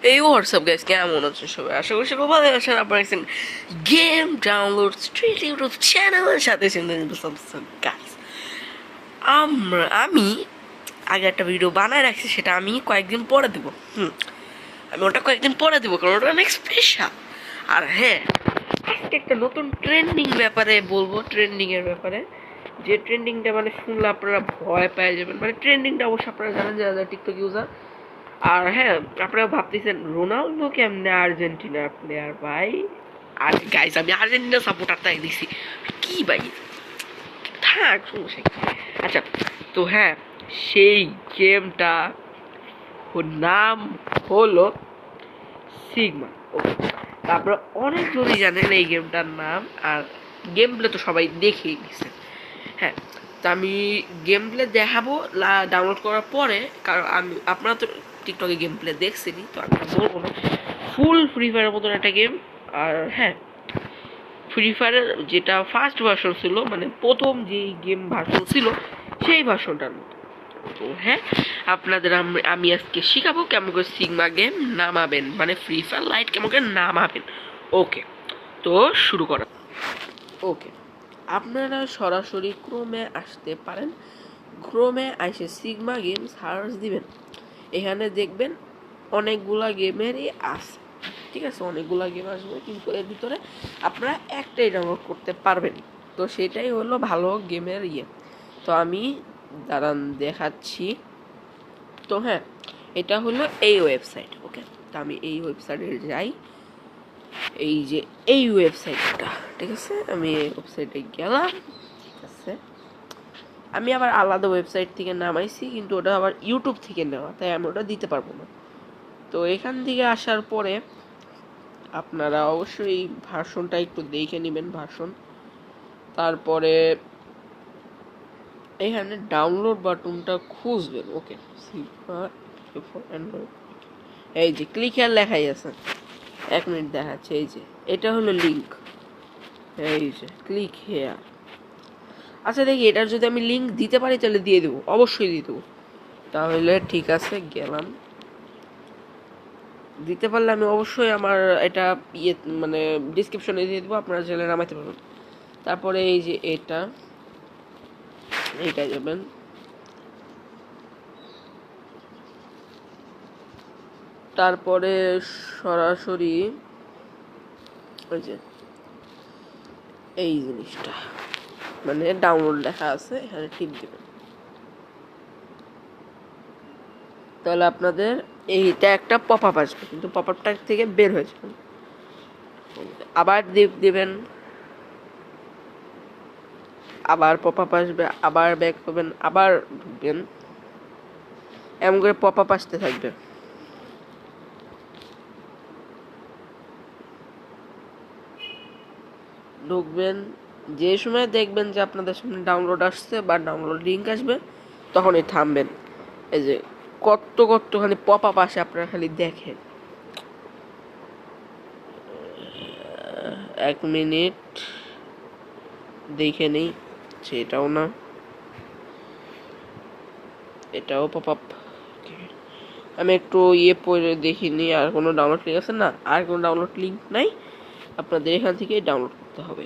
এই WhatsApp guys, কেমন আছেন সবাই? আশা করি সবাই ভালো আছেন। আপনারা দেখছেন গেম ডাউনলোড স্ট্রিট ইউটিউব চ্যানেলের সাথে গাইস। আমি আগে একটা ভিডিও বানায় রাখছি, সেটা আমি কয়েকদিন পরে দেবো। আমি ওটা কয়েকদিন পরে দেবো, কারণ ওটা অনেক স্পেশাল। আর হ্যাঁ, আজকে একটা নতুন ট্রেন্ডিং ব্যাপারে বলবো, ট্রেন্ডিংয়ের ব্যাপারে। যে ট্রেন্ডিংটা মানে শুনলে আপনারা ভয় পেয়ে যাবেন। মানে ট্রেন্ডিংটা অবশ্য আপনারা জানেন, যারা টিকটক ইউজার। আর হ্যাঁ, আপনারা ভাবতেছেন রোনালদো কেমনে আর্জেন্টিনার প্লেয়ার ভাই। আর গাইস, আমি আর্জেন্টিনা সাপোর্টার তাই দিছি কি ভাই, থাক সমস্যা কি। আচ্ছা, তো হ্যাঁ, সেই গেমটা নাম হলো সিগমা। ওকে, তারপরে অনেক জনই জানেন এই গেমটার নাম। আর গেম প্লে তো সবাই দেখেই নিছেন। হ্যাঁ, তো আমি গেম প্লে দেখাবো ডাউনলোড করার পরে, কারণ আমি আপনারা তো টিকটকে গেম প্লে দেখছেনই, তো আমি বলবো না। ফুল ফ্রি ফায়ারের মতন একটা গেম। আর হ্যাঁ, ফ্রি ফায়ারের যেটা ফার্স্ট ভার্সন ছিল, মানে প্রথম যেই গেম ভার্সন ছিল, সেই ভার্সনটার মতো। তো হ্যাঁ, আপনাদের আমি আজকে শিখাবো কেমন করে সিগমা গেম নামাবেন, মানে ফ্রি ফায়ার লাইট কেমন করে নামাবেন। ওকে, তো শুরু করা। ওকে, আপনারা সরাসরি ক্রোমে আসতে পারেন। ক্রোমে এসে সিগমা গেম সার্চ দিবেন। এখানে দেখবেন অনেকগুলা গেমেরই আছে, ঠিক আছে? অনেকগুলা গেম আসবে, কিন্তু এর ভিতরে আপনারা একটাই ডাউনলোড করতে পারবেন। তো সেটাই হলো ভালো গেমের ইয়ে। তো আমি দাঁড়ান দেখাচ্ছি। তো হ্যাঁ, এটা হলো এই ওয়েবসাইট। ওকে, তো আমি এই ওয়েবসাইটে যাই। এই যে এই ওয়েবসাইটটা, ঠিক আছে? আমি এই ওয়েবসাইটে গেলাম, ঠিক আছে? আমি আবার আলাদা ওয়েবসাইট থেকে নামাইছি, কিন্তু ওটা আবার ইউটিউব থেকে নেওয়া, তাই আমি ওটা দিতে পারবো না। তো এখান থেকে আসার পরে আপনারা অবশ্যই ভার্সনটা একটু দেখে নেবেন, ভার্সন। তারপরে এখানে ডাউনলোড বাটনটা খুঁজবেন। ওকে, এই যে ক্লিক হেয়ার লেখাই আছে, 1 মিনিট দেখাচ্ছে। এই যে এটা হলো লিঙ্ক, এই যে ক্লিক হেয়ার। আচ্ছা দেখি, এটার যদি আমি লিঙ্ক দিতে পারি তাহলে দিয়ে দেবো, অবশ্যই দিয়ে দেবো। তাহলে ঠিক আছে, গেলাম। দিতে পারলে আমি অবশ্যই আমার এটা ইয়ে মানে ডিসক্রিপশনে দিয়ে দেবো, আপনারা চাইলে নামাইতে পারবেন। তারপরে এই যে এইটা যাবেন। তারপরে সরাসরি ওই যে এই জিনিসটা, মানে ডাউনলোড লেখা আছে, এখানে টিপ দেবেন। তাহলে আপনাদের এইটা একটা পপ আপ আসবে, কিন্তু পপ আপটা থেকে বের হয়ে যাবেন। আবার দিবেন, আবার পপ আপ আসবে, আবার ব্যাক হবেন, আবার ঢুকবেন। এমন করে পপ আপ আসতে থাকবে। ঢুকবেন, যে সময় দেখবেন যে আপনাদের সামনে ডাউনলোড আসছে বা ডাউনলোড লিঙ্ক আসবে, তখনই থামবেন। এই যে কতখানি পপ আপ আসে, আপনারা খালি দেখেন। 1 মিনিট দেখে নেই, সেটাও না, এটাও পপ আপ। আমি একটু ইয়ে পড়ে দেখিনি, আর কোনো ডাউনলোড লিঙ্ক আছে না, আর কোনো ডাউনলোড লিঙ্ক নাই, আপনাদের এখান থেকে ডাউনলোড করতে হবে।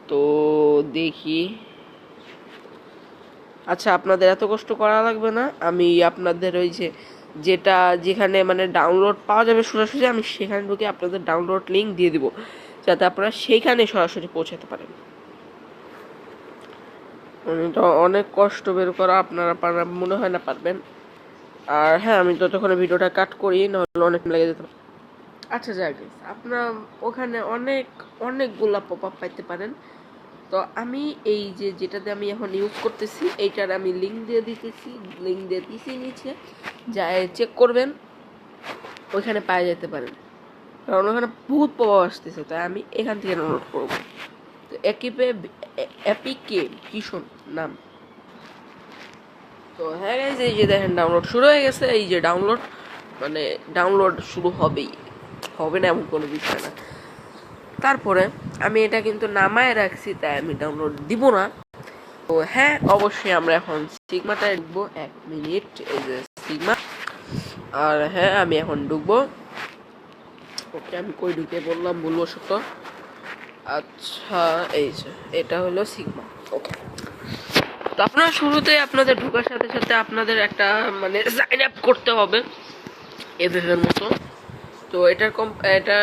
তো দেখি, আচ্ছা আপনাদের এত কষ্ট করা লাগবে না, আমি আপনাদের ওই যে যেখানে মানে ডাউনলোড পাওয়া যাবে সরাসরি, আমি সেখানে ঢুকে আপনাদের ডাউনলোড লিঙ্ক দিয়ে দিব, যাতে আপনারা সেইখানে সরাসরি পৌঁছাতে পারেন। এটা অনেক কষ্ট বের করা, আপনারা মনে হয় না পারবেন। আর হ্যাঁ, আমি ততক্ষণে ভিডিওটা কাট করি, নাহলে অনেক লেগে যেত। আচ্ছা যাক, আপনারা ওখানে অনেকগুলা পপ আপ পাইতে পারেন। তো আমি এই যেটাতে আমি এখন ইউজ করতেছি, এইটার আমি লিঙ্ক দিয়ে দিতেছি নিচে, যা চেক করবেন, ওইখানে পাওয়া যেতে পারেন। কারণ ওখানে বহুত প্রভাব আসতেছে, তাই আমি এখান থেকে ডাউনলোড করব। তো এপিক গেম ভীষণ নাম। তো হ্যাঁ গাইজ, এই যে দেখেন ডাউনলোড শুরু হয়ে গেছে। এই যে ডাউনলোড শুরু হবে না এমন কোনো বিষয় না। তারপরে আমি এটা কিন্তু নামায় রাখছি, তাই আমি ডাউনলোড দিব না। তো হ্যাঁ, অবশ্যই আমরা এখন সিগমাটা লিখবো। 1 মিনিট, এই যে সিগমা, আর হ্যাঁ আমি এখন ঢুকবো। ওকে আমি কই ঢুকে বললাম ভুলবশত। আচ্ছা এই যে এটা হলো সিগমা। ওকে, তো আপনারা শুরুতে আপনাদের ঢোকার সাথে সাথে আপনাদের একটা মানে সাইন আপ করতে হবে এফএফ এর মতো। তো এটা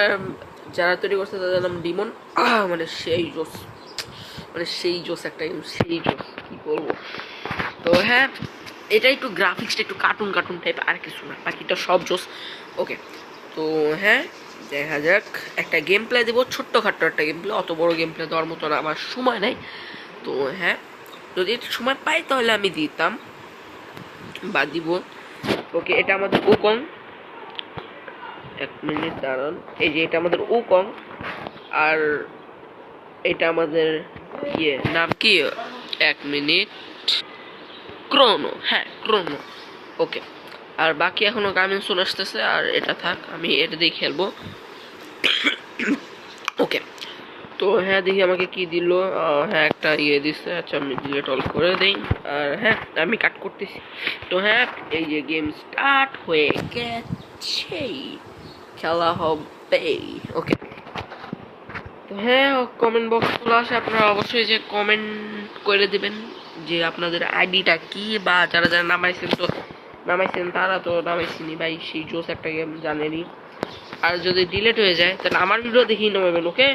যারা তৈরি করছে তাদের নাম ডিমন। মানে সেই জোস, মানে সেই জোস একটা সেই জোস কি বলবো। তো হ্যাঁ এটা একটু গ্রাফিক্সটা একটু কার্টুন কার্টুন টাইপ, আর কিছু না, বাকিটা সব জোস। ওকে, তো হ্যাঁ দেখা যাক, একটা গেম প্লে দেবো, ছোট্টখাট্টো একটা গেম প্লে, অত বড় গেম প্লে দেওয়ার মতো আমার সময় নাই। তো হ্যাঁ যদি সময় পাই তাহলে আমি দিতাম বা দিব। ওকে, এটা আমাদের ওকং, এক মিনিট দাঁড়ান, এই যে এটা আমাদের ওকং, আর এটা আমাদের নাম কি, এক মিনিট, ক্রোনো, হ্যাঁ ক্রোনো। ওকে, আর বাকি এখনো গামিন শুনে আসতেছে, আর এটা থাক, আমি এটা দিয়ে খেলবো। ওকে, তো হ্যাঁ দেখি আমাকে কি দিল। হ্যাঁ একটা দিচ্ছে, আচ্ছা আমি ডিলেট অল করে দিই। আর হ্যাঁ আমি কাট করতেছি। তো হ্যাঁ এই যে গেম স্টার্ট হয়ে গেছে, খেলা হবে। ওকে, তো হ্যাঁ কমেন্ট বক্স খোলা আছে, আপনারা অবশ্যই যে কমেন্ট করে দিবেন যে আপনাদের আইডিটা কি, বা যারা যারা নামাইছেন তো নামাইছেন, তারা তো নামাইছেনি ভাই, সেই জোস একটা গেম জানেনি। আর যদি ডিলেট হয়ে যায় তাহলে আমার ভিডিও দেখেই নামাবেন। ওকে,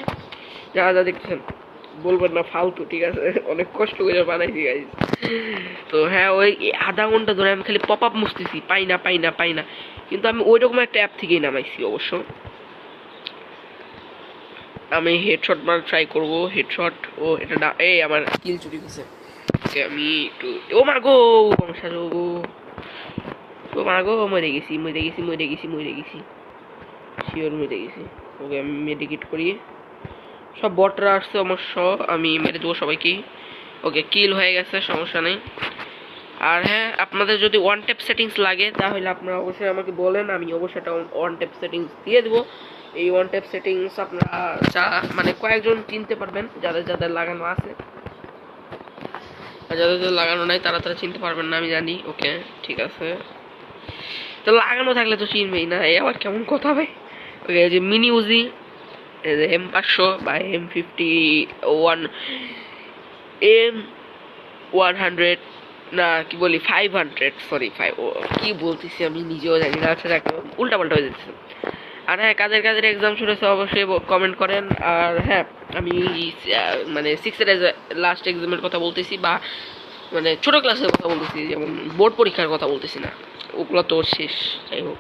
যারা যা দেখছেন বলবেন না ফালতু, ঠিক আছে? অনেক কষ্ট করে বানাইছি গাইস। তো হ্যাঁ ওই আধা ঘন্টা ধরে আমি খালি পপ আপ মুছতেছি, পাই না পাই না পাই না, কিন্তু আমি ওই রকম একটা অ্যাপ থেকেই নামাইছি অবশ্য। আমি হেডশট মার ট্রাই করব, হেডশট। ও এটা না, এই আমার কিল চুরি গেছে। ওকে আমি একটু, ও মা গো বংশাজো, ও মা গো মরে গেছি মরে গেছি মরে গেছি মরে গেছি, শিওর মরে গেছি। ওকে আমি মেডিকেট করি, সব বটরা আসছে অবশ্য, আমি মেরে দেবো সবাইকে। ওকে কিল হয়ে গেছে, সমস্যা নেই। আর হ্যাঁ আপনাদের যদি ওয়ান ট্যাপ সেটিংস লাগে তাহলে আপনারা অবশ্যই আমাকে বলেন, আমি অবশ্যই একটা ওয়ান ট্যাপ সেটিংস দিয়ে দেবো। এই ওয়ান ট্যাপ সেটিংস আপনারা মানে কয়েকজন চিনতে পারবেন, যাদের যাদের লাগানো আছে, আর যাদের যাদের লাগানো নাই তারা তারা চিনতে পারবেন না, আমি জানি। ওকে ঠিক আছে, তো লাগানো থাকলে তো চিনবেই না, এই আবার কেমন কথা ভাই। ওকে যে মিনি উজি, M500 বা M51, M100, না কি বলি 500, সরি 5, কি বলতেছি আমি নিজেও জানি না। আচ্ছা দেখ উল্টা পাল্টা হয়ে যাচ্ছে। আর হ্যাঁ কাদের কাদের এক্সাম শুরু হয়েছে অবশ্যই কমেন্ট করেন। আর হ্যাঁ আমি মানে 6-এর লাস্ট এক্সামের কথা বলতেছি, বা মানে ছোট ক্লাসের কথা বলতেছি, যেমন বোর্ড পরীক্ষার কথা বলতেছি না, ওগুলো তো শেষ। যাই হোক,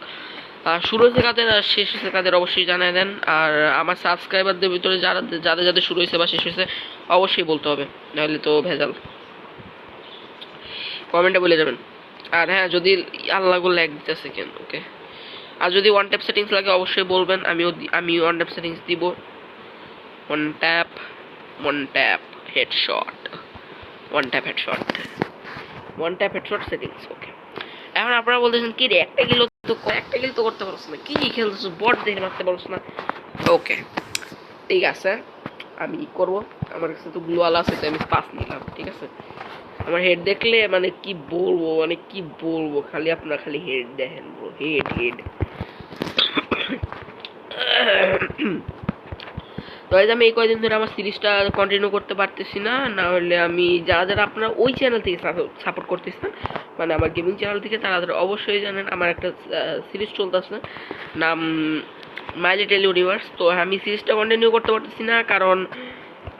আর শুরু হয়েছে কাদের আর শেষ হয়েছে কাদের অবশ্যই জানিয়ে দেন। আর আমার সাবস্ক্রাইবারদের ভিতরে যারা যাদের যাদের শুরু হয়েছে বা শেষ হয়েছে অবশ্যই বলতে হবে, নাহলে তো ভেজাল। কমেন্টে বলে যাবেন। আর হ্যাঁ যদি আল্লাহ করলে এক দিতে সেকেন্ড। ওকে, আর যদি ওয়ান ট্যাপ সেটিংস লাগে অবশ্যই বলবেন, আমি ওয়ান ট্যাপ সেটিংস দিব। One tap headshot, one tap headshot, one tap headshot settings. Okay, এখন আপনারা বলতেছেন কি রে একটা কিলো তো করতে পারছ না, কি খেলতেছ, বট দেখে মারতে পারছ না। ওকে ঠিক আছে আমি করব, আমার কাছে তো গ্লোয়াল আছে, তো আমি পাস নিলাম, ঠিক আছে? আমার হেড দেখলে মানে কি বলবো, মানে কি বলবো, খালি আপনারা খালি হেড দেখেন ব্রো, হেড হেড। তো আমি এই কয়দিন ধরে আমার সিরিজটা কন্টিনিউ করতে পারতেছি না, না হলে আমি যারা যারা আপনারা ওই চ্যানেল থেকে সাপোর্ট করতেছেন, মানে আমার গেমিং চ্যানেল থেকে, তারা অবশ্যই জানেন আমার একটা সিরিজ চলতেছে, নাম মাই লিটল ইউনিভার্স। তো আমি সিরিজটা কন্টিনিউ করতে পারতেছি না কারণ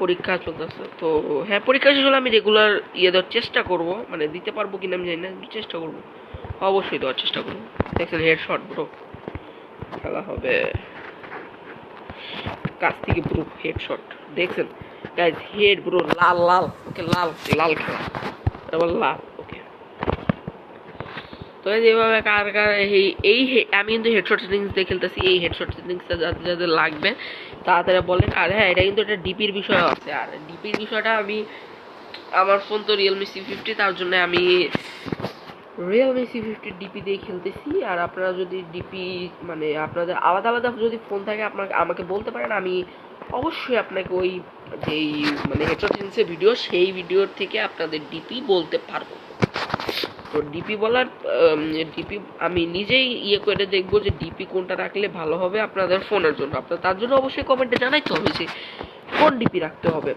পরীক্ষা চলতেছে। তো হ্যাঁ পরীক্ষা শেষ হলে আমি রেগুলার দেওয়ার চেষ্টা করব, মানে দিতে পারবো কিনা আমি জানি না, চেষ্টা করবো, অবশ্যই দেওয়ার চেষ্টা করবো। দেখছেন হেডশট ব্রো, খেলা হবে কাছ থেকে ব্রো, হেডশট দেখছেন গাইস, হেড ব্রো, লাল লাল। ওকে লাল লাল খেলা, আবার লাল। ওকে, তো যেভাবে কার কার এই আমি কিন্তু হেডশট সেটিংস দিয়ে খেলতেছি, এই হেডশট সেটিংসটা যাদের যাদের লাগবে তাড়াতাড়ি বলেন। আর হ্যাঁ এটা কিন্তু একটা ডিপির বিষয় আছে, আর ডিপির বিষয়টা আমি, আমার ফোন তো রিয়েলমি C50, তার জন্য আমি রিয়েলমি C50 ডিপি দিয়ে খেলতেছি। আর আপনারা যদি ডিপি মানে আপনাদের আলাদা আলাদা যদি ফোন থাকে আপনাকে আমাকে বলতে পারেন, আমি অবশ্যই আপনাকে ওই যেই মানে হেডশট সেটিংসের ভিডিও, সেই ভিডিওর থেকে আপনাদের ডিপি বলতে পারবো। তো ডিপি বলার ডিপি আমি নিজেই ইয়ে করে দেখবো যে ডিপি কোনটা রাখলে ভালো হবে আপনাদের ফোনের জন্য। আপনার তার জন্য অবশ্যই কমেন্টে জানাইতে হবে যে কোন ডিপি রাখতে হবে।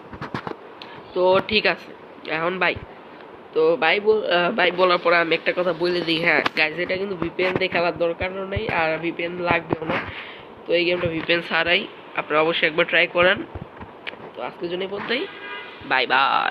তো ঠিক আছে, এখন বাই। তো বাই বলার পরে আমি একটা কথা বলে দিই, হ্যাঁ গাইজ, এটা কিন্তু ভিপিএন দিয়ে খেলার দরকারও নেই আর ভিপিএন লাগবেও না। তো এই গেমটা ভিপিএন ছাড়াই আপনারা অবশ্যই একবার ট্রাই করেন। তো আজকের জন্য এই পর্যন্তই, বাই বাই।